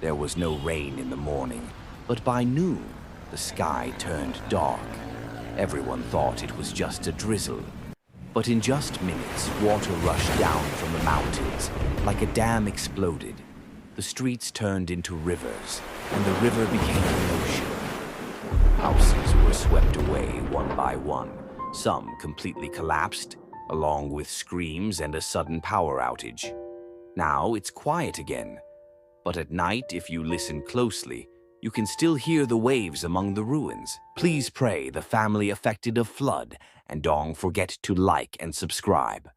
There was no rain in the morning, but by noon, the sky turned dark. Everyone thought it was just a drizzle. But in just minutes, water rushed down from the mountains like a dam exploded. The streets turned into rivers, and the river became an ocean. Houses were swept away one by one. Some completely collapsed, along with screams and a sudden power outage. Now it's quiet again. But at night, if you listen closely, you can still hear the waves among the ruins. Please pray the family affected of flood, and don't forget to like and subscribe.